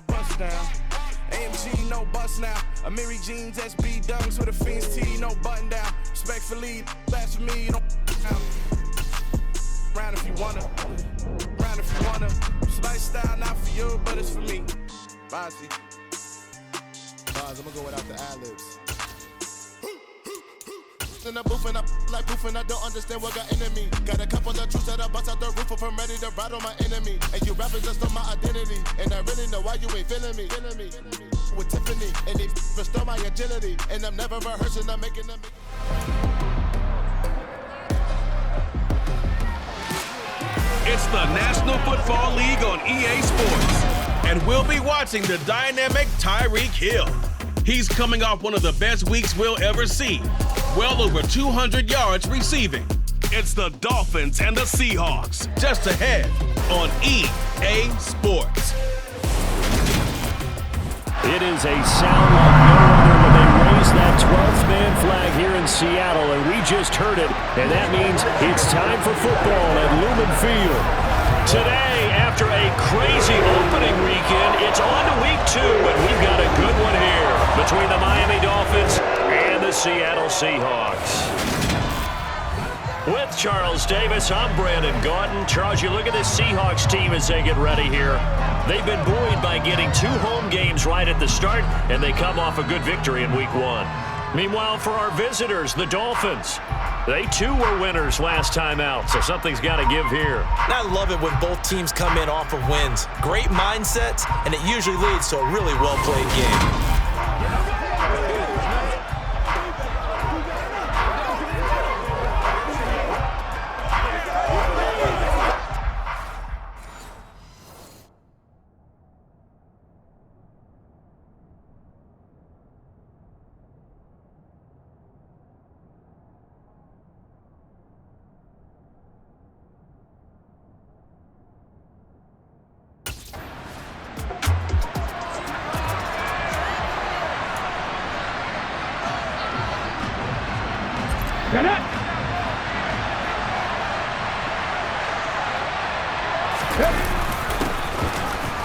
bust down. AMG, no bust now. Amiri jeans, SB dunks with a Fiends tee, no button down. Respectfully, that's for me, don't down. Round if you wanna, round if you wanna. It's lifestyle, not for you, but it's for me. Bozzy. I'm gonna go without the ad-libs. In the booth and I like proof and I don't understand what got into me. Got a couple of troops that I bust out the roof if I'm ready to ride on my enemy. And you rappers just on my identity. And I really know why you ain't feeling me. With Tiffany and they restore my agility. And I'm never rehearsing, I'm making them. It's the National Football League on EA Sports. And we'll be watching the dynamic Tyreek Hill. He's coming off one of the best weeks we'll ever see. Well over 200 yards receiving. It's the Dolphins and the Seahawks. Just ahead on EA Sports. It is a sound like no other when they raise that 12th man flag here in Seattle, and we just heard it, and that means it's time for football at Lumen Field. Today, after a crazy opening weekend, it's on to week 2, and we've got a good one here between the Miami Dolphins and the Seattle Seahawks. With Charles Davis, I'm Brandon Gaudin. Charles, you look at this Seahawks team as they get ready here. They've been buoyed by getting 2 home games right at the start, and they come off a good victory in week 1. Meanwhile, for our visitors, the Dolphins, they too were winners last time out, so something's got to give here. I love it when both teams come in off of wins. Great mindsets, and it usually leads to a really well-played game.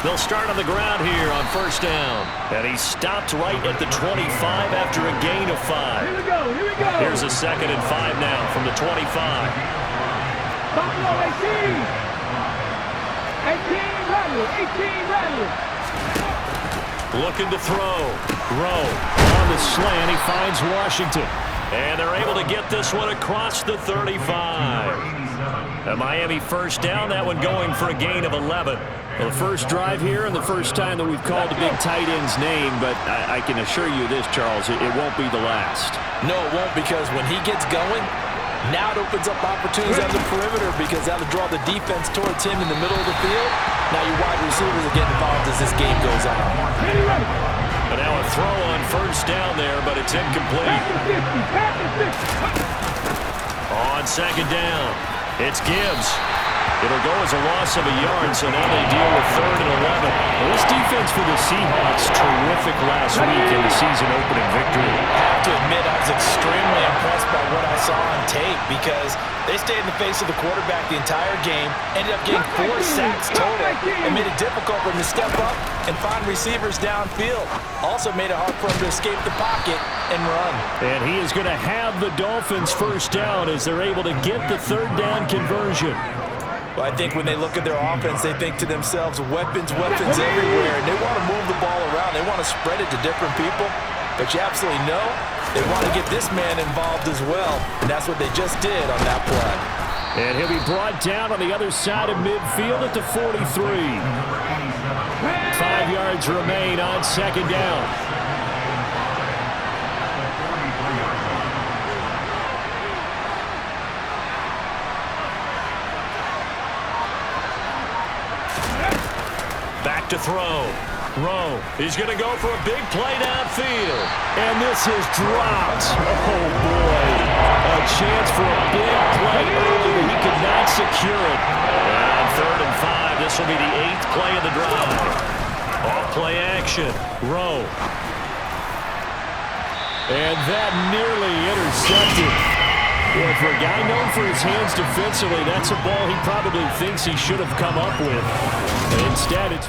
They'll start on the ground here on first down. And he stopped right at the 25 after a gain of 5. Here we go. Here's a 2nd and 5 now from the 25. Buffalo 18. 18 ready. Looking to throw. Rowe on the slant. He finds Washington. And they're able to get this one across the 35. A Miami first down, that one going for a gain of 11. Well, the first drive here and the first time that we've called the big tight end's name, but I can assure you this, Charles, it won't be the last. No, it won't, because when he gets going, now it opens up opportunities on the perimeter because that'll draw the defense towards him in the middle of the field. Now your wide receivers are getting involved as this game goes on. But now a throw on first down there, but it's incomplete. On second down, it's Gibbs. It'll go as a loss of a yard, so now they deal with 3rd and 11. Well, this defense for the Seahawks, terrific last week in the season-opening victory. I have to admit, I was extremely impressed by what I saw on tape because they stayed in the face of the quarterback the entire game, ended up getting 4 sacks total, and made it difficult for him to step up and find receivers downfield. Also made it hard for him to escape the pocket and run. And he is going to have the Dolphins first down as they're able to get the 3rd down conversion. Well, I think when they look at their offense, they think to themselves, weapons everywhere, and they want to move the ball around. They want to spread it to different people, but you absolutely know they want to get this man involved as well, and that's what they just did on that play. And he'll be brought down on the other side of midfield at the 43. 5 yards remain on second down. Back to throw. Rowe is going to go for a big play downfield. And this is dropped. Oh, boy. A chance for a big play early, but he could not secure it. And 3rd and 5. This will be the 8th play of the drive. Off play action. Rowe. And that nearly intercepted. Well, for a guy known for his hands defensively, that's a ball he probably thinks he should have come up with. Instead, it's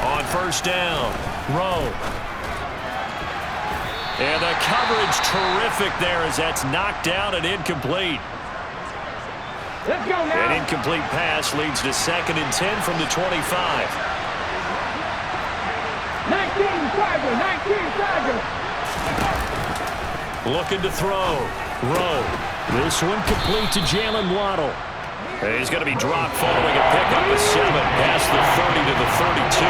On first down, Rowe. And the coverage terrific there as that's knocked down and incomplete. Let's go now. An incomplete pass leads to 2nd and 10 from the 25. 19 Tiger, 19 Tiger. Looking to throw. Rowe. This one complete to Jalen Waddle. He's going to be dropped following a pickup of 7 past the 30 to the 32.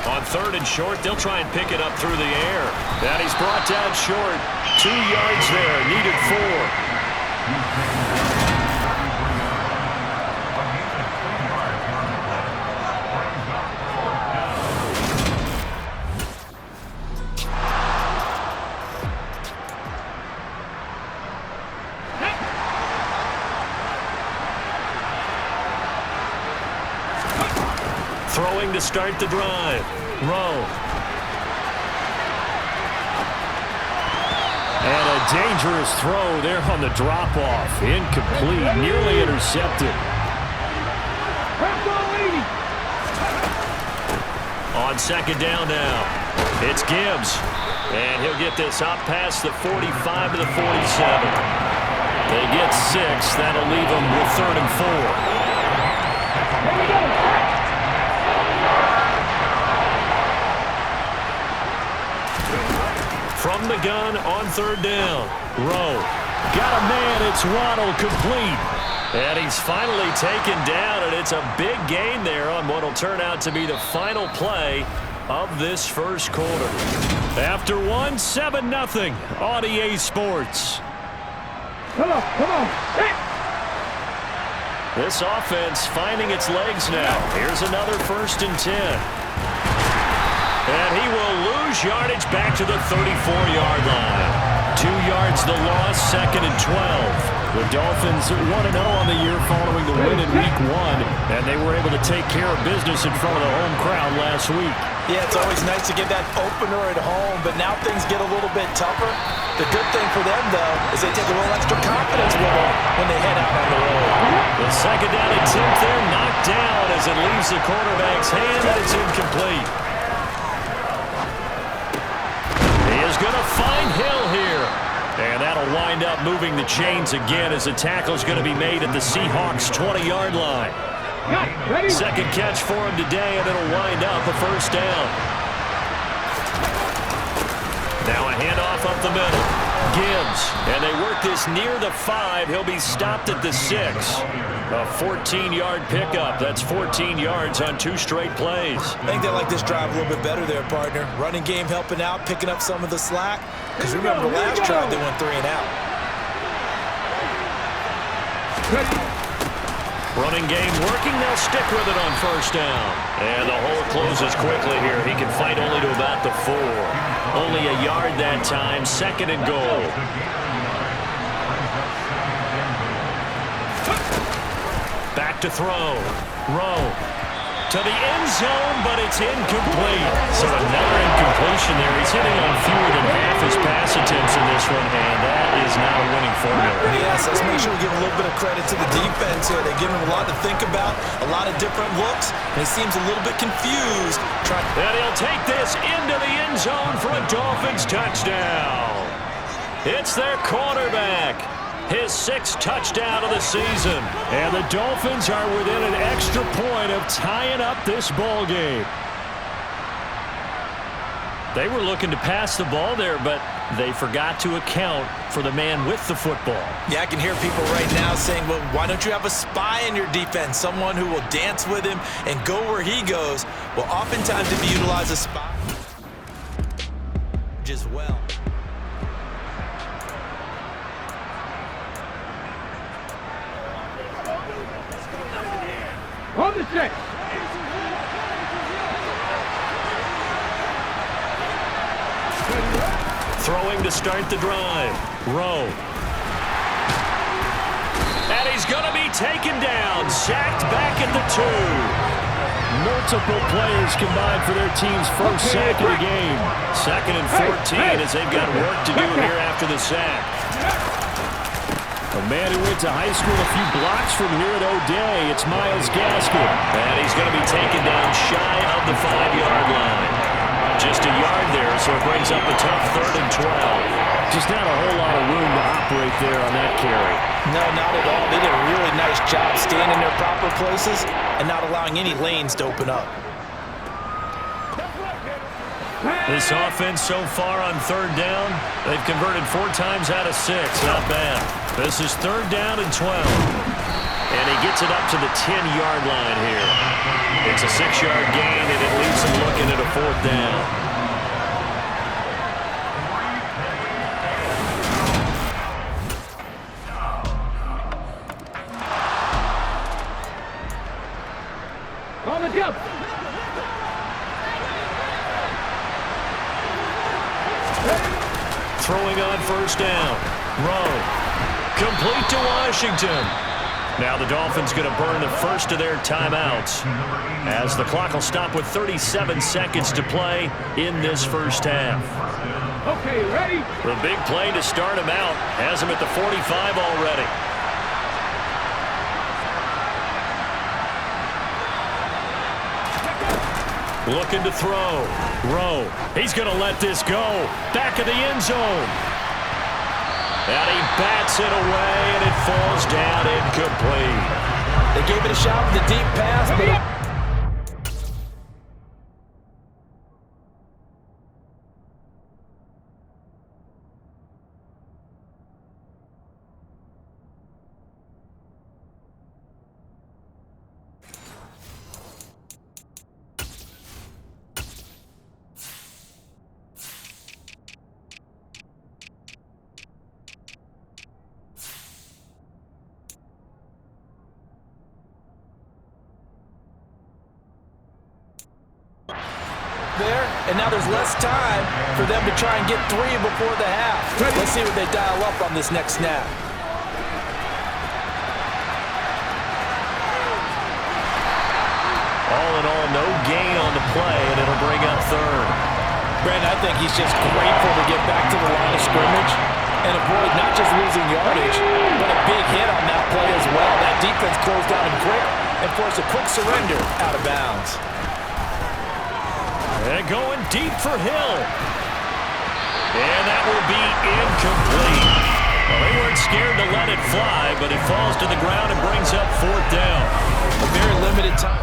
On 3rd and short, they'll try and pick it up through the air. And he's brought down short. 2 yards there, needed 4. Throwing to start the drive. Rowe. And a dangerous throw there on the drop-off. Incomplete. Nearly intercepted. On 2nd down now. It's Gibbs. And he'll get this up past the 45 to the 47. They get 6. That'll leave them with 3rd and 4. Here we go. From the gun on 3rd down. Rowe. Got a man. It's Waddle complete. And he's finally taken down, and it's a big gain there on what will turn out to be the final play of this first quarter. After one, 7-0 on EA Sports. Come on, come on. Hey. This offense finding its legs now. Here's another 1st and 10. And he will lose yardage back to the 34-yard line. 2 yards the loss, 2nd and 12. The Dolphins 1-0 on the year following the win in Week 1, and they were able to take care of business in front of the home crowd last week. Yeah, it's always nice to get that opener at home, but now things get a little bit tougher. The good thing for them, though, is they take a little extra confidence with them when they head out on the road. The 2nd down attempt there knocked down as it leaves the quarterback's hand, and it's incomplete. He is going to find Hill here. And that'll wind up moving the chains again as the tackle's going to be made at the Seahawks' 20-yard line. Second catch for him today, and it'll wind up a 1st down. Now a handoff up the middle. Gibbs, and they work this near the 5. He'll be stopped at the 6. A 14-yard pickup. That's 14 yards on 2 straight plays. I think they like this drive a little bit better there, partner. Running game helping out, picking up some of the slack. Because remember, the last drive they went 3 and out. Running game working. They'll stick with it on 1st down. And the hole closes quickly here. He can fight only to about the 4. Only a yard that time. 2nd and goal. Back to throw. Rowe. To the end zone, but it's incomplete. So another incompletion there. He's hitting on fewer than half his pass attempts in this one, and that is not a winning formula. Yes, let's make sure we give a little bit of credit to the defense here. They give him a lot to think about, a lot of different looks, and he seems a little bit confused. And he'll take this into the end zone for a Dolphins touchdown. It's their quarterback. His 6th touchdown of the season. And the Dolphins are within an extra point of tying up this ball game. They were looking to pass the ball there, but they forgot to account for the man with the football. Yeah, I can hear people right now saying, well, why don't you have a spy in your defense, someone who will dance with him and go where he goes? Well, oftentimes if you utilize a spy as well. On the check. Throwing to start the drive. Rowe. And he's going to be taken down. Sacked back at the 2. Multiple players combined for their team's first sack of the game. 2nd and 14 as they've got work to do here after the sack. A man who went to high school a few blocks from here at O'Day, it's Myles Gaskin. And he's going to be taken down shy of the 5-yard line. Just a yard there, so it brings up a tough 3rd and 12. Just not a whole lot of room to operate there on that carry. No, not at all. They did a really nice job staying in their proper places and not allowing any lanes to open up. This offense so far on 3rd down, they've converted 4 times out of 6. Not bad. This is 3rd down and 12. And he gets it up to the 10-yard line here. It's a 6-yard gain, and it leaves him looking at a 4th down. On the jump. Throwing on 1st down. Rowe. Complete to Washington. Now the Dolphins going to burn the first of their timeouts as the clock will stop with 37 seconds to play in this first half. Okay, ready? The big play to start him out has him at the 45 already. Looking to throw. Rowe. He's going to let this go. Back of the end zone. And he bats it away, and it falls down incomplete. They gave it a shot with the deep pass, but there, and now there's less time for them to try and get 3 before the half. Let's see what they dial up on this next snap. All in all, no gain on the play, and it'll bring up 3rd. Brandon, I think he's just grateful to get back to the line of scrimmage and avoid not just losing yardage, but a big hit on that play as well. That defense closed down him quick and forced a quick surrender out of bounds. And going deep for Hill. And that will be incomplete. Well, they weren't scared to let it fly, but it falls to the ground and brings up 4th down. A very limited time.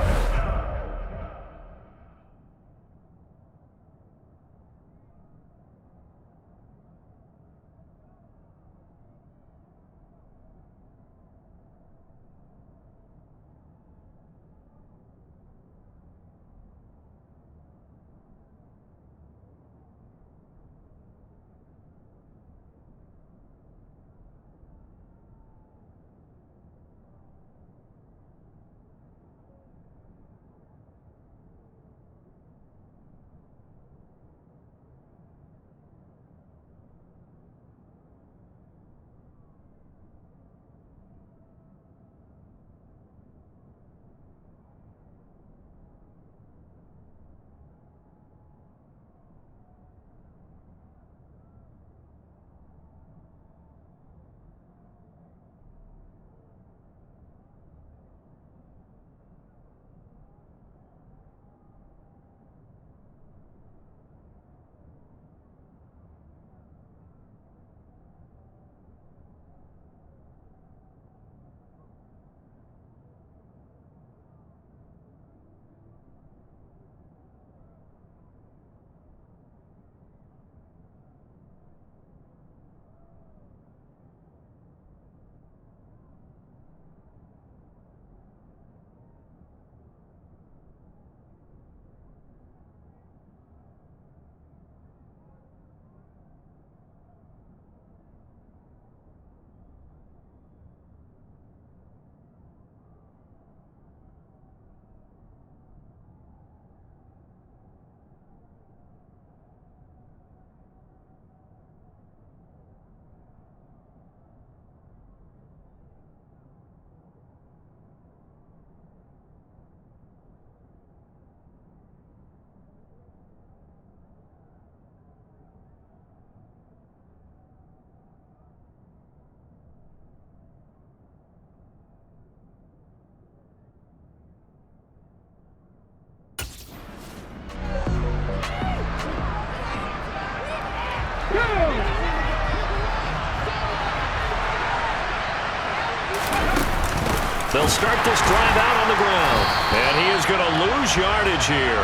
They'll start this drive out on the ground. And he is going to lose yardage here.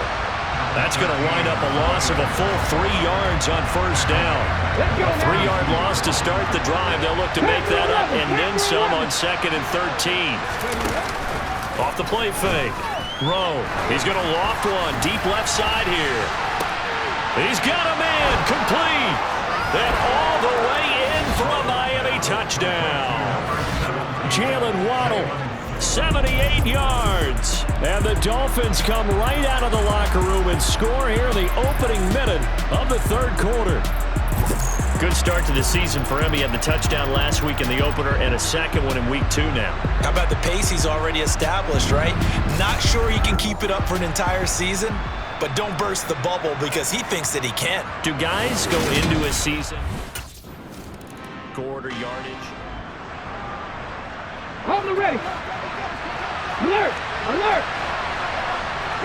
That's going to wind up a loss of a full 3 yards on first down. A 3-yard loss to start the drive. They'll look to make that up and then some on 2nd and 13. Off the play fake. Rowe. He's going to loft one. Deep left side here. He's got a man. Complete. And all the way in for a Miami touchdown. Jalen Waddle. 78 yards. And the Dolphins come right out of the locker room and score here in the opening minute of the third quarter. Good start to the season for him. He had the touchdown last week in the opener and a second one in week 2 now. How about the pace he's already established, right? Not sure he can keep it up for an entire season, but don't burst the bubble because he thinks that he can. Do guys go into a season scored or yardage? Hold the ready. Alert! Alert!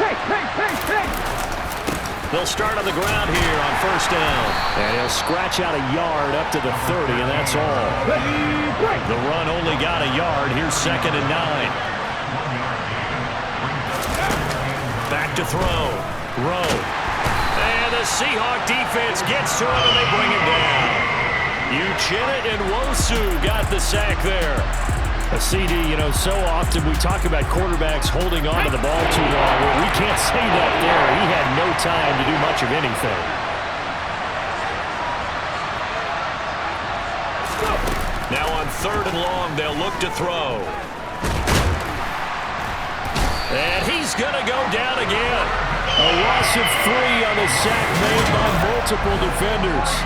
Hey! They'll start on the ground here on first down. And he'll scratch out a yard up to the 30, and that's all. The run only got a yard. Here's 2nd and 9. Back to throw. Rowe. And the Seahawk defense gets to him, and they bring him down. Uchenna and Nwosu got the sack there. A CD, so often we talk about quarterbacks holding on to the ball too long. Well, we can't say that there. He had no time to do much of anything. Now on 3rd and long, they'll look to throw. And he's going to go down again. A loss of 3 on the sack made by multiple defenders.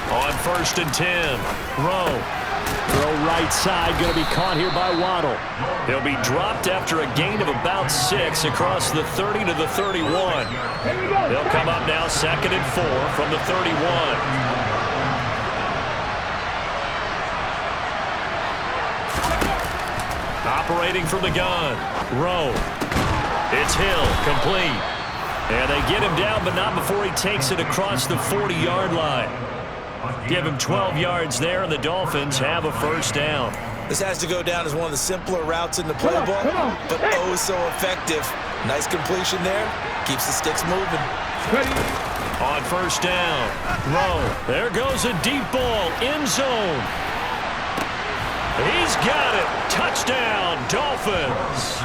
On 1st and 10, Rowe. Throw right side, going to be caught here by Waddle. He'll be dropped after a gain of about 6 across the 30 to the 31. They'll come up now 2nd and 4 from the 31. Operating from the gun, Rowe. It's Hill, complete. And they get him down, but not before he takes it across the 40-yard line. Give him 12 yards there, and the Dolphins have a first down. This has to go down as one of the simpler routes in the playbook, but oh so effective. Nice completion there. Keeps the sticks moving. On first down, Rowe. There goes a deep ball, end zone. He's got it. Touchdown, Dolphins.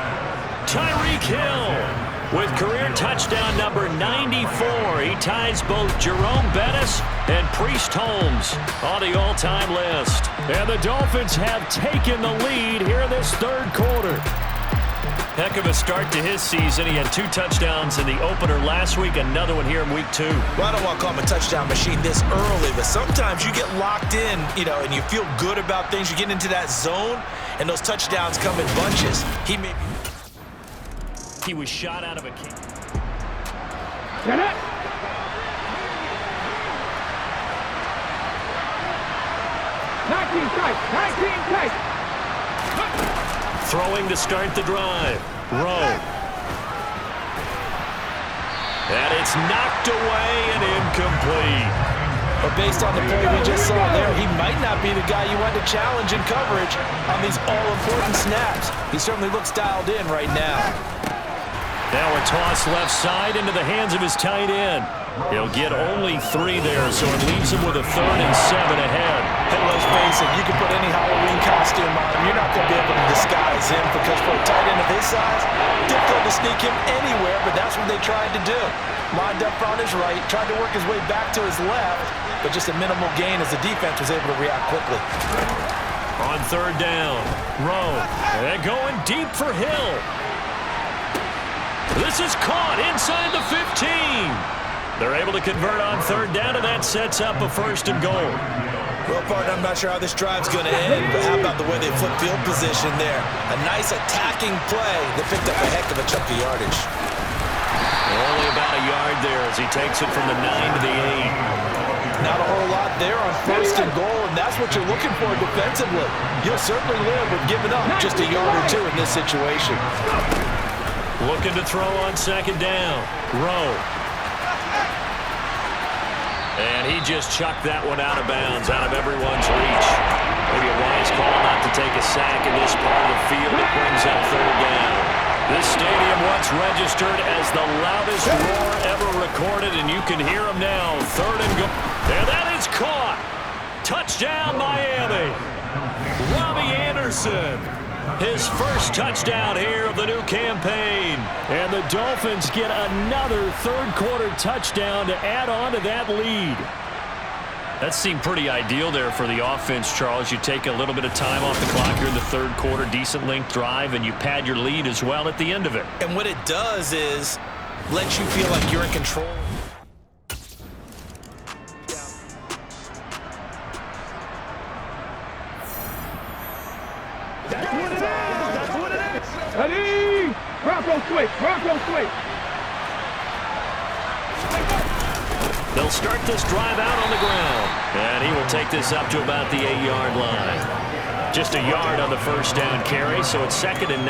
Tyreek Hill with career touchdown number 94. He ties both Jerome Bettis and Priest Holmes on the all-time list. And the Dolphins have taken the lead here in this third quarter. Heck of a start to his season. He had 2 touchdowns in the opener last week, another one here in week 2. Well, I don't want to call him a touchdown machine this early, but sometimes you get locked in, and you feel good about things. You get into that zone, and those touchdowns come in bunches. He was shot out of a kick. Get it! Nineteen tight. Throwing to start the drive. Rowe. And it's knocked away and incomplete. But based on the play we just saw there, he might not be the guy you want to challenge in coverage on these all-important snaps. He certainly looks dialed in right now. Now a toss left side into the hands of his tight end. He'll get only 3 there, so it leaves him with a 3rd and 7 ahead. Hey, let's face it, you can put any Halloween costume on him. You're not going to be able to disguise him because for a tight end of his size, difficult to sneak him anywhere, but that's what they tried to do. Lined up on his right, tried to work his way back to his left, but just a minimal gain as the defense was able to react quickly. On 3rd down, Rowe. They're going deep for Hill. This is caught inside the 15. They're able to convert on 3rd down, and that sets up a 1st and goal. Well, partner, I'm not sure how this drive's going to end, but how about the way they flip field position there? A nice attacking play that picked up a heck of a chunk of yardage. Only about a yard there as he takes it from the 9 to the 8. Not a whole lot there on 1st and goal, and that's what you're looking for defensively. You'll certainly live with giving up just a yard or two in this situation. Looking to throw on 2nd down. Rowe. And he just chucked that one out of bounds, out of everyone's reach. Maybe a wise call not to take a sack in this part of the field that brings up 3rd down. This stadium once registered as the loudest roar ever recorded, and you can hear them now. 3rd and goal. And that is caught. Touchdown, Miami. Robbie Anderson. His first touchdown here of the new campaign. And the Dolphins get another 3rd quarter touchdown to add on to that lead. That seemed pretty ideal there for the offense, Charles. You take a little bit of time off the clock here in the 3rd quarter, decent length drive, and you pad your lead as well at the end of it. And what it does is lets you feel like you're in control. That's what it is. That's what it is. Ready? Bronco swing. Bronco swing. They'll start this drive out on the ground. And he will take this up to about the 8-yard line. Just a yard on the 1st down carry, so it's 2nd and 9.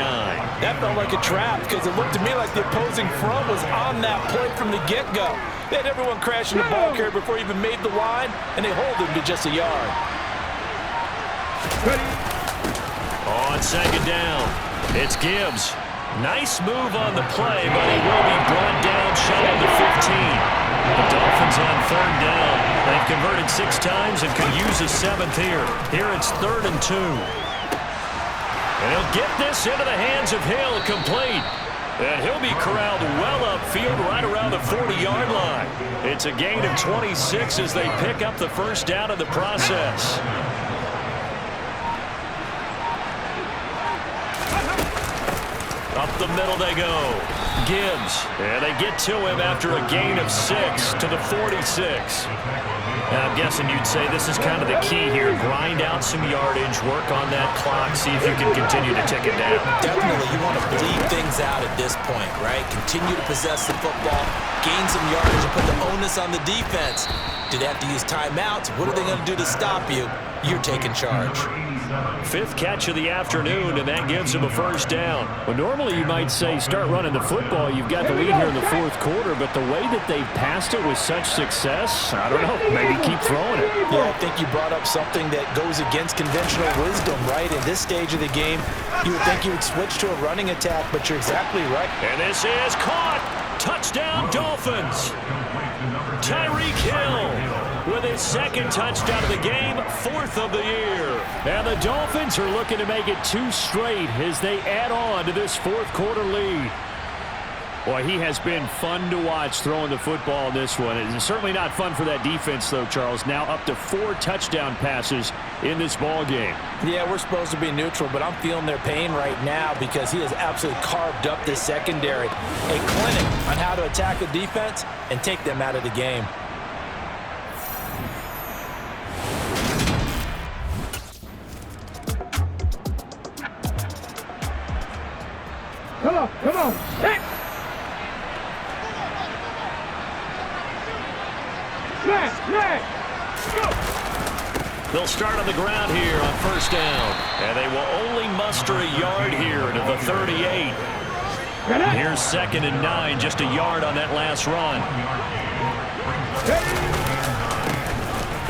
That felt like a trap because it looked to me like the opposing front was on that play from the get-go. They had everyone crashing the ball carrier before he even made the line, and they hold him to just a yard. On 2nd down, it's Gibbs. Nice move on the play, but he will be brought down shy of the 15. The Dolphins on 3rd down. They've converted 6 times and could use a 7th here. Here it's 3rd and 2. And he'll get this into the hands of Hill, complete. And he'll be corralled well upfield right around the 40-yard line. It's a gain of 26 as they pick up the 1st down in the process. Up the middle they go. Gibbs. And they get to him after a gain of 6 to the 46. Now, I'm guessing you'd say this is kind of the key here. Grind out some yardage, work on that clock, see if you can continue to tick it down. Definitely, you want to bleed things out at this point, right? Continue to possess the football, gain some yardage, and put the onus on the defense. Do they have to use timeouts? What are they going to do to stop you? You're taking charge. 5th catch of the afternoon, and that gives him a 1st down. Well, normally you might say start running the football. You've got the lead here in the 4th quarter, but the way that they've passed it with such success, I don't know, maybe keep throwing it. Yeah, I think you brought up something that goes against conventional wisdom, right? In this stage of the game, you would think you would switch to a running attack, but you're exactly right. And this is caught. Touchdown, Dolphins. Tyreek Hill with his 2nd touchdown of the game, 4th of the year. And the Dolphins are looking to make it 2 straight as they add on to this 4th quarter lead. Boy, he has been fun to watch throwing the football in this one. It's certainly not fun for that defense, though, Charles. Now up to 4 touchdown passes in this ball game. Yeah, we're supposed to be neutral, but I'm feeling their pain right now because he has absolutely carved up this secondary. A clinic on how to attack the defense and take them out of the game. Come on. Hit. Go. They'll start on the ground here on 1st down. And they will only muster a yard here to the 38. Here's 2nd and 9, just a yard on that last run.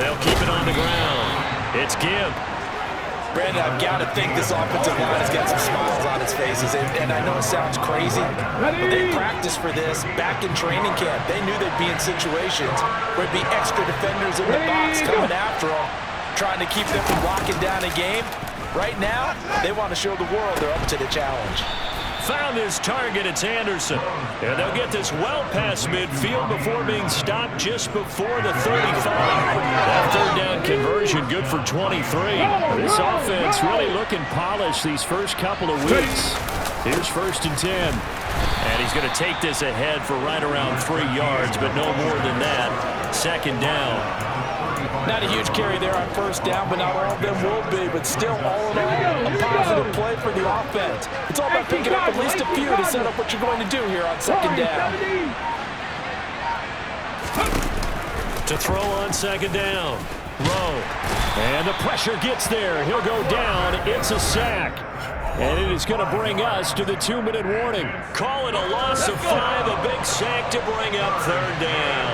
They'll keep it on the ground. It's Gibb. Brandon, I've got to think this offensive line has got some smiles on its faces, and I know it sounds crazy, but they practiced for this back in training camp. They knew they'd be in situations where there'd be extra defenders in the box coming after them, trying to keep them from locking down a game. Right now, they want to show the world they're up to the challenge. Found his target, it's Anderson. And they'll get this well past midfield before being stopped just before the 35. That 3rd down conversion good for 23. This offense really looking polished these first couple of weeks. Here's 1st and 10. And he's going to take this ahead for right around 3 yards, but no more than that. 2nd down. Not a huge carry there on 1st down, but not all of them will be. But still, all in all, a positive play for the offense. It's all about picking up at least a few to set up what you're going to do here on 2nd down. To To throw on second down. Rowe. And the pressure gets there. He'll go down. It's a sack. And it is going to bring us to the 2-minute warning. Call it a loss of 5. A big sack to bring up third down.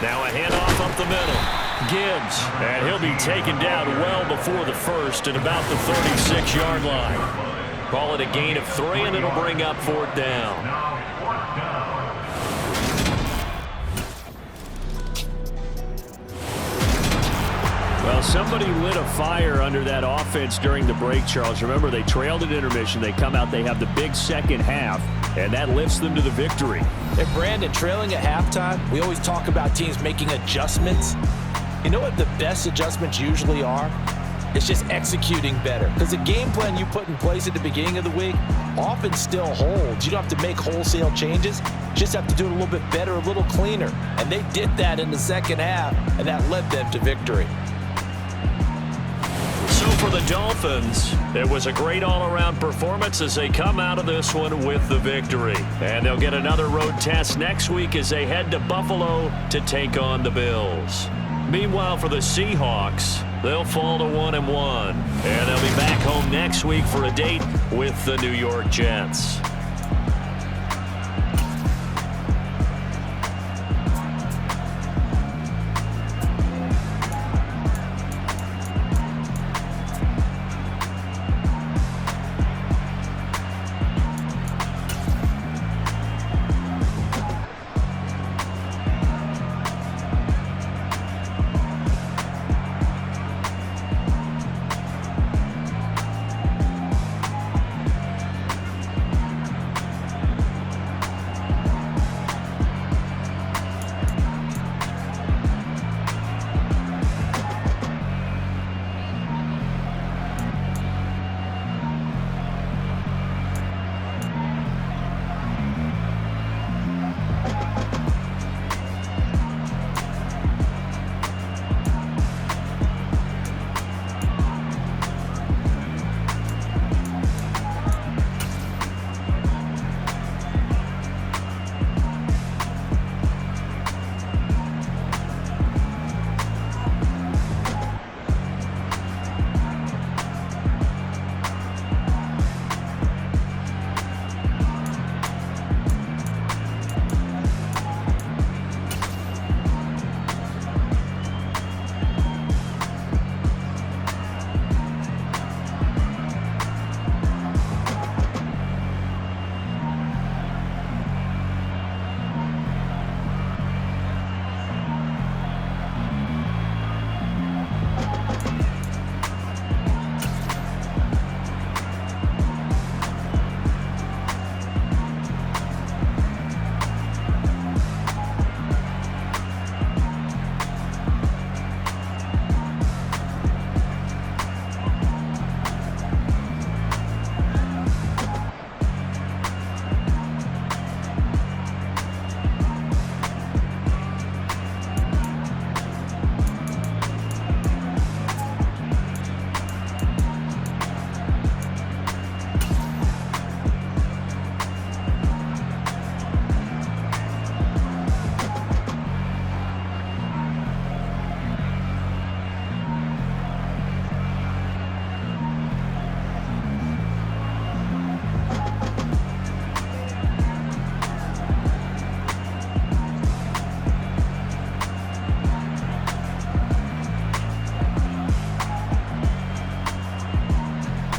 Now a handoff up the middle. Gibbs. And he'll be taken down well before the first at about the 36-yard line. Call it a gain of 3, and it'll bring up fourth down. Well, somebody lit a fire under that offense during the break, Charles. Remember, they trailed at intermission. They come out, they have the big second half, and that lifts them to the victory. And Brandon, trailing at halftime, we always talk about teams making adjustments. You know what the best adjustments usually are? It's just executing better. Because the game plan you put in place at the beginning of the week often still holds. You don't have to make wholesale changes. You just have to do it a little bit better, a little cleaner. And they did that in the second half, and that led them to victory. So for the Dolphins, it was a great all-around performance as they come out of this one with the victory. And they'll get another road test next week as they head to Buffalo to take on the Bills. Meanwhile, for the Seahawks, they'll fall to 1-1. And they'll be back home next week for a date with the New York Jets.